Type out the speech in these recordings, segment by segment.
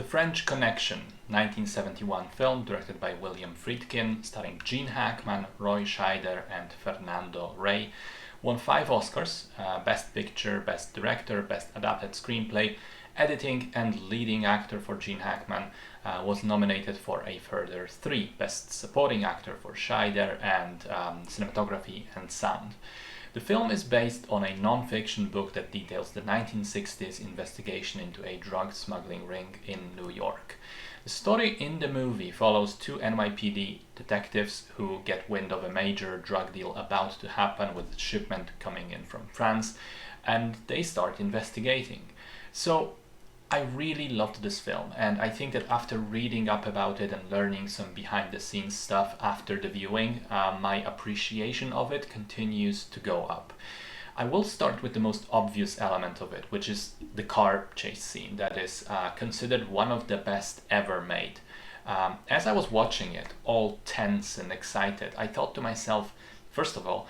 The French Connection, 1971 film directed by William Friedkin, starring Gene Hackman, Roy Scheider, and Fernando Rey, won 5 Oscars: Best Picture, Best Director, Best Adapted Screenplay, Editing, and Leading Actor for Gene Hackman. Was nominated for a further 3: Best Supporting Actor for Scheider, and Cinematography and Sound. The film is based on a non-fiction book that details the 1960s investigation into a drug smuggling ring in New York. The story in the movie follows 2 NYPD detectives who get wind of a major drug deal about to happen with a shipment coming in from France, and they start investigating. So I really loved this film, and I think that after reading up about it and learning some behind the scenes stuff after the viewing, my appreciation of it continues to go up. I will start with the most obvious element of it, which is the car chase scene that is considered one of the best ever made. As I was watching it, all tense and excited, I thought to myself, first of all,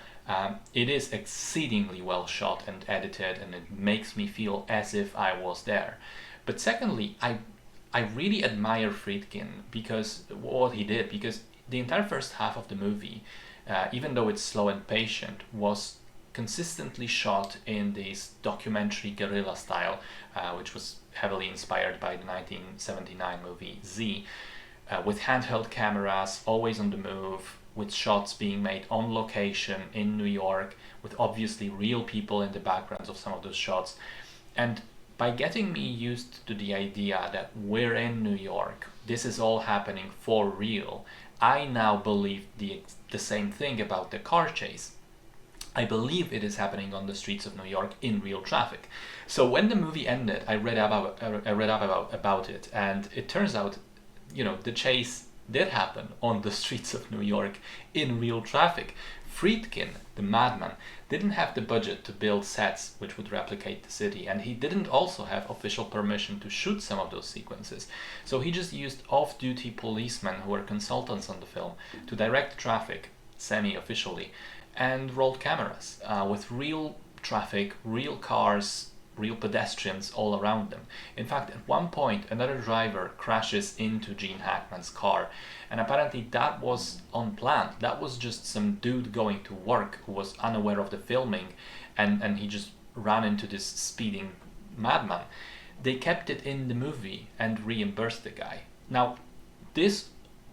it is exceedingly well shot and edited, and it makes me feel as if I was there. But secondly, I really admire Friedkin because what he did, because the entire first half of the movie, even though it's slow and patient, was consistently shot in this documentary guerrilla style, which was heavily inspired by the 1979 movie Z, with handheld cameras, always on the move, with shots being made on location in New York, with obviously real people in the backgrounds of some of those shots. And by getting me used to the idea that we're in New York, this is all happening for real, I now believe the same thing about the car chase. I believe it is happening on the streets of New York in real traffic. So when the movie ended, I read up about it, and it turns out, the chase did happen on the streets of New York in real traffic. Friedkin, the madman, didn't have the budget to build sets which would replicate the city, and he didn't also have official permission to shoot some of those sequences. So he just used off-duty policemen who were consultants on the film to direct traffic, semi-officially, and rolled cameras with real traffic, real cars, real pedestrians all around them. In fact, at one point, another driver crashes into Gene Hackman's car, and apparently that was unplanned. That was just some dude going to work who was unaware of the filming, and he just ran into this speeding madman. They kept it in the movie and reimbursed the guy. Now,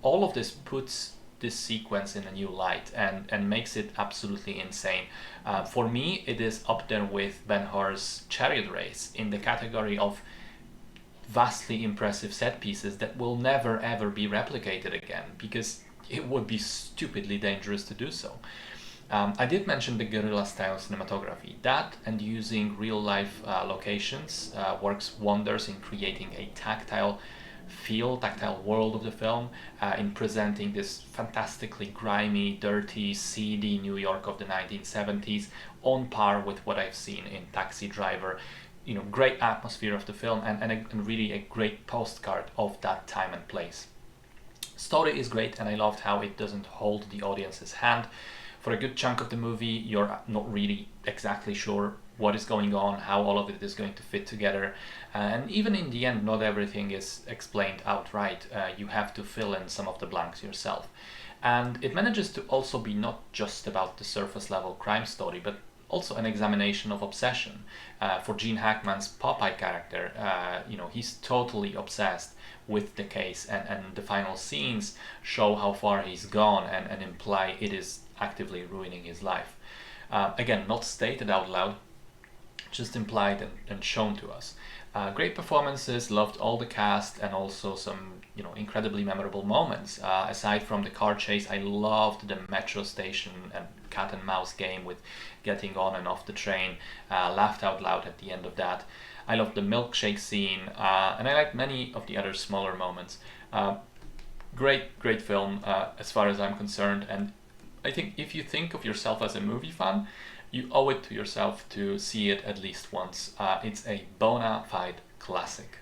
all of this puts this sequence in a new light and makes it absolutely insane. For me, it is up there with Ben-Hur's Chariot Race in the category of vastly impressive set pieces that will never ever be replicated again, because it would be stupidly dangerous to do so. I did mention the guerrilla style cinematography. That, and using real life locations, works wonders in creating a tactile world of the film, in presenting this fantastically grimy, dirty, seedy New York of the 1970s, on par with what I've seen in Taxi Driver. Great atmosphere of the film, and really a great postcard of that time and place. Story is great, and I loved how it doesn't hold the audience's hand. For a good chunk of the movie, you're not really exactly sure what is going on, how all of it is going to fit together. And even in the end, not everything is explained outright. You have to fill in some of the blanks yourself. And it manages to also be not just about the surface level crime story, but also an examination of obsession. For Gene Hackman's Popeye character, he's totally obsessed with the case, and the final scenes show how far he's gone and imply it is actively ruining his life. Again, not stated out loud, just implied and shown to us. Great performances, loved all the cast, and also some incredibly memorable moments. Aside from the car chase, I loved the metro station and cat and mouse game with getting on and off the train. Laughed out loud at the end of that. I loved the milkshake scene, and I liked many of the other smaller moments. Great film as far as I'm concerned, and I think if you think of yourself as a movie fan, you owe it to yourself to see it at least once. It's a bona fide classic.